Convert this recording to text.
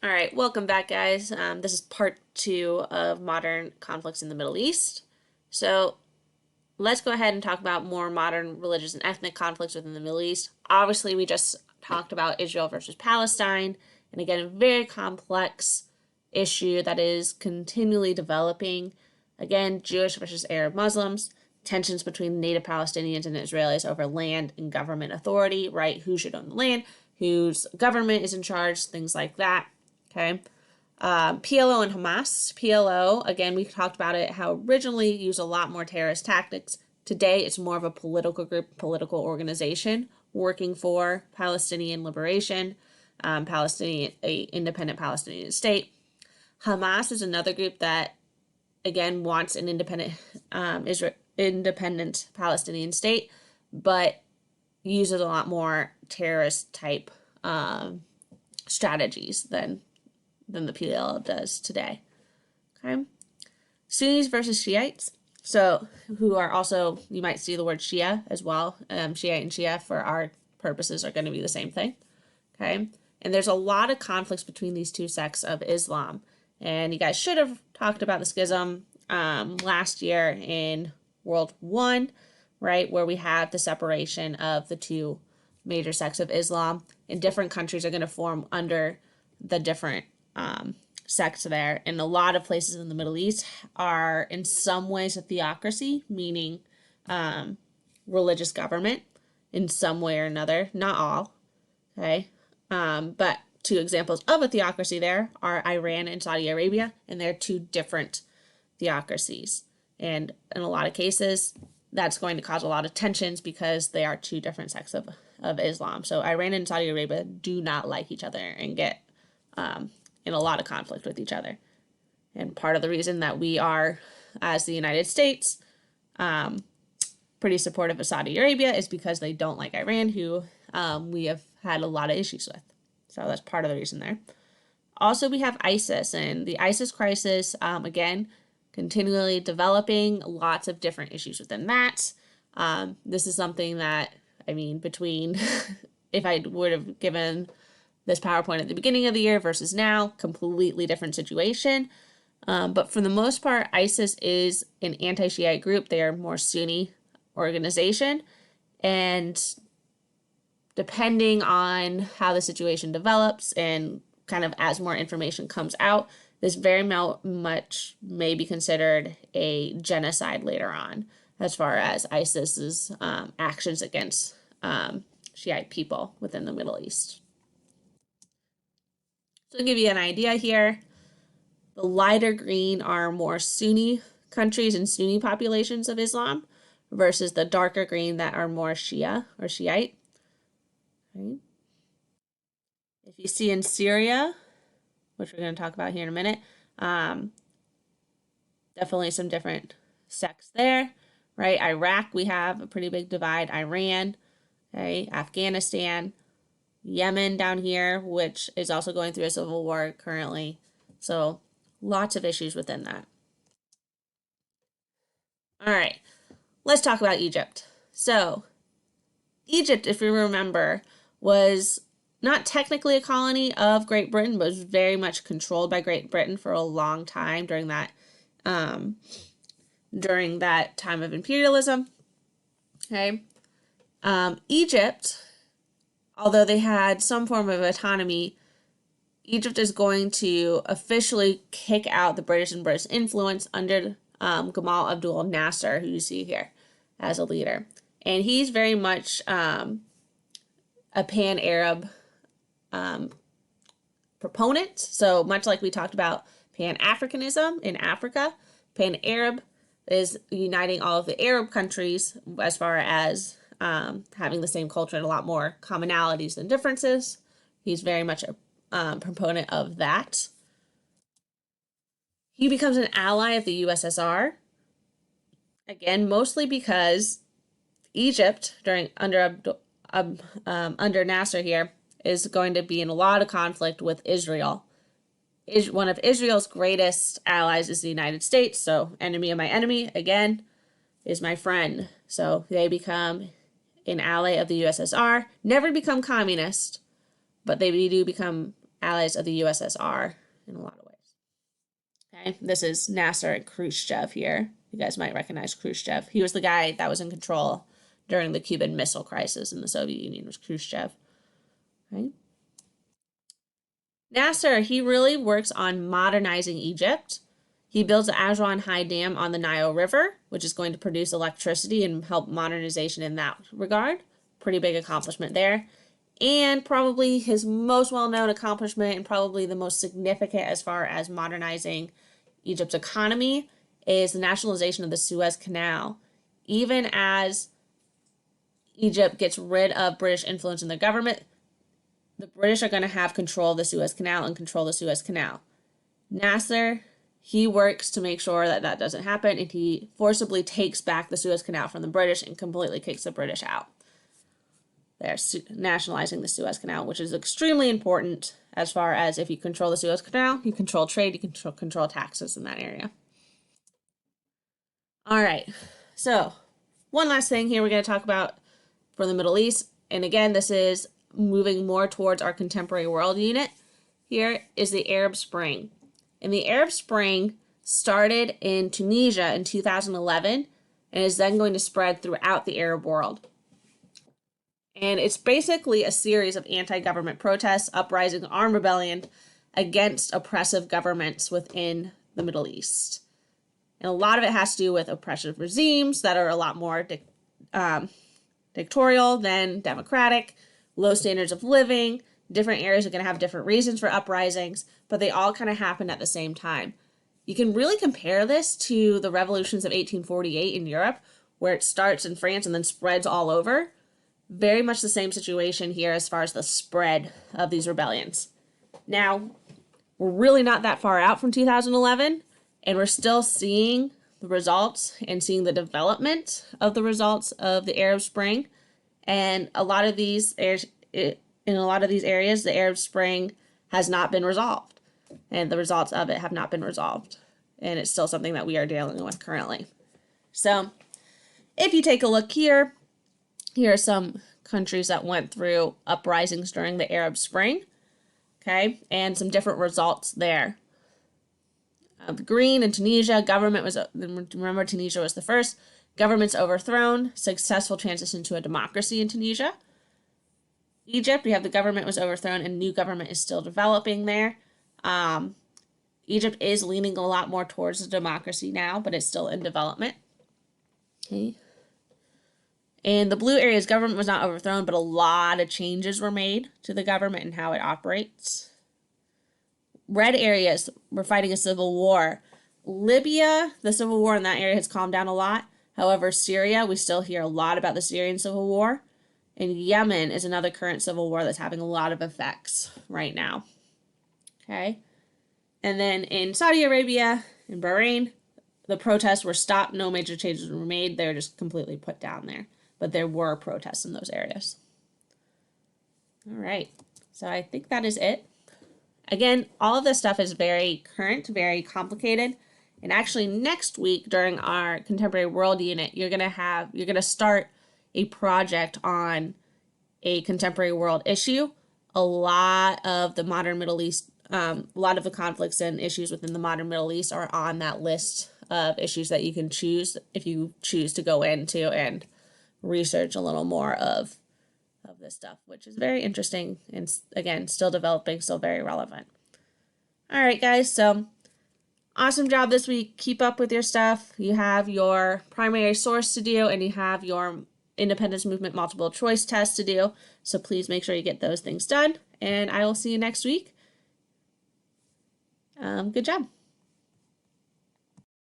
All right, welcome back, guys. This is part two of modern conflicts in the Middle East. So let's go ahead and talk about more modern religious and ethnic conflicts within the Middle East. Obviously, we just talked about Israel versus Palestine, and again, a very complex issue that is continually developing. Again, Jewish versus Arab Muslims, tensions between native Palestinians and Israelis over land and government authority, right? Who should own the land, whose government is in charge, things like that. Okay. PLO and Hamas. PLO, again, we talked about it, how originally used a lot more terrorist tactics. Today, it's more of a political group, political organization working for Palestinian liberation, independent Palestinian state. Hamas is another group that, again, wants an independent Palestinian state, but uses a lot more terrorist type strategies than the PLO does today. Okay. Sunnis versus Shiites. So, who are also, you might see the word Shia as well. Shiite and Shia, for our purposes, are going to be the same thing. Okay. And there's a lot of conflicts between these two sects of Islam. And you guys should have talked about the schism last year in World One, right, where we had the separation of the two major sects of Islam, and different countries are going to form under the different sects there. And a lot of places in the Middle East are in some ways a theocracy, meaning religious government in some way or another, not all. Okay. But two examples of a theocracy there are Iran and Saudi Arabia, and they're two different theocracies. And in a lot of cases, that's going to cause a lot of tensions because they are two different sects of Islam. So Iran and Saudi Arabia do not like each other and get in a lot of conflict with each other. And part of the reason that we are, as the United States, pretty supportive of Saudi Arabia is because they don't like Iran, who we have had a lot of issues with. So that's part of the reason there. Also, we have ISIS, and the ISIS crisis, again, continually developing, lots of different issues within that. This is something that, I mean, between, if I would have given this PowerPoint at the beginning of the year versus now, completely different situation. But for the most part, ISIS is an anti-Shiite group. They are more Sunni organization. And depending on how the situation develops and kind of as more information comes out, this very much may be considered a genocide later on as far as ISIS's actions against Shiite people within the Middle East. So to give you an idea here, the lighter green are more Sunni countries and Sunni populations of Islam versus the darker green that are more Shia or Shiite. Right. If you see in Syria, which we're going to talk about here in a minute, definitely some different sects there, right? Iraq, we have a pretty big divide. Iran, okay, Afghanistan, Yemen down here, which is also going through a civil war currently. So lots of issues within that. All right, let's talk about Egypt. So Egypt, if you remember, was not technically a colony of Great Britain, but was very much controlled by Great Britain for a long time during that time of imperialism. Okay, Egypt, although they had some form of autonomy, Egypt is going to officially kick out the British and British influence under Gamal Abdul Nasser, who you see here as a leader. And he's very much a pan-Arab proponent. So much like we talked about Pan-Africanism in Africa, Pan-Arab is uniting all of the Arab countries as far as having the same culture and a lot more commonalities than differences. He's very much a proponent of that. He becomes an ally of the USSR, again, mostly because Egypt, under Nasser here, is going to be in a lot of conflict with Israel. One of Israel's greatest allies is the United States, so enemy of my enemy, again, is my friend. So they become an ally of the USSR, never become communist, but they do become allies of the USSR in a lot of ways. Okay, this is Nasser and Khrushchev here. You guys might recognize Khrushchev. He was the guy that was in control during the Cuban Missile Crisis in the Soviet Union, was Khrushchev. Okay. Nasser, he really works on modernizing Egypt. He builds the Aswan High Dam on the Nile River, which is going to produce electricity and help modernization in that regard. Pretty big accomplishment there. And probably his most well-known accomplishment and probably the most significant as far as modernizing Egypt's economy is the nationalization of the Suez Canal. Even as Egypt gets rid of British influence in the government, the British are going to have control of the Suez Canal and control the Suez Canal. Nasser, he works to make sure that that doesn't happen, and he forcibly takes back the Suez Canal from the British and completely kicks the British out. They're nationalizing the Suez Canal, which is extremely important as far as if you control the Suez Canal, you control trade, you control taxes in that area. All right, so one last thing here we're going to talk about for the Middle East, and again, this is moving more towards our contemporary world unit. Here is the Arab Spring. And the Arab Spring started in Tunisia in 2011 and is then going to spread throughout the Arab world. And it's basically a series of anti-government protests, uprising, armed rebellion against oppressive governments within the Middle East. And a lot of it has to do with oppressive regimes that are a lot more dictatorial than democratic, low standards of living. Different areas are going to have different reasons for uprisings, but they all kind of happen at the same time. You can really compare this to the revolutions of 1848 in Europe, where it starts in France and then spreads all over. Very much the same situation here as far as the spread of these rebellions. Now, we're really not that far out from 2011, and we're still seeing the results and seeing the development of the results of the Arab Spring. And a lot of these areas, in a lot of these areas, the Arab Spring has not been resolved, and the results of it have not been resolved. And it's still something that we are dealing with currently. So if you take a look here, here are some countries that went through uprisings during the Arab Spring, okay, and some different results there. Green in Tunisia, government was, remember Tunisia was the first, government's overthrown, successful transition to a democracy in Tunisia. Egypt, we have the government was overthrown and new government is still developing there. Egypt is leaning a lot more towards the democracy now, but it's still in development. Okay. In the blue areas, government was not overthrown, but a lot of changes were made to the government and how it operates. Red areas, we're fighting a civil war. Libya, the civil war in that area has calmed down a lot. However, Syria, we still hear a lot about the Syrian civil war. And Yemen is another current civil war that's having a lot of effects right now. Okay. And then in Saudi Arabia, in Bahrain, the protests were stopped. No major changes were made. They were just completely put down there. But there were protests in those areas. All right. So I think that is it. Again, all of this stuff is very current, very complicated. And actually next week during our Contemporary World Unit, you're going to start a project on a contemporary world issue. A lot of the modern Middle East, a lot of the conflicts and issues within the modern Middle East are on that list of issues that you can choose if you choose to go into and research a little more of this stuff, which is very interesting and again, still developing, still very relevant. All right, guys, so awesome job this week. Keep up with your stuff. You have your primary source to do and you have your independence movement multiple choice test to do. So please make sure you get those things done and I will see you next week. Good job.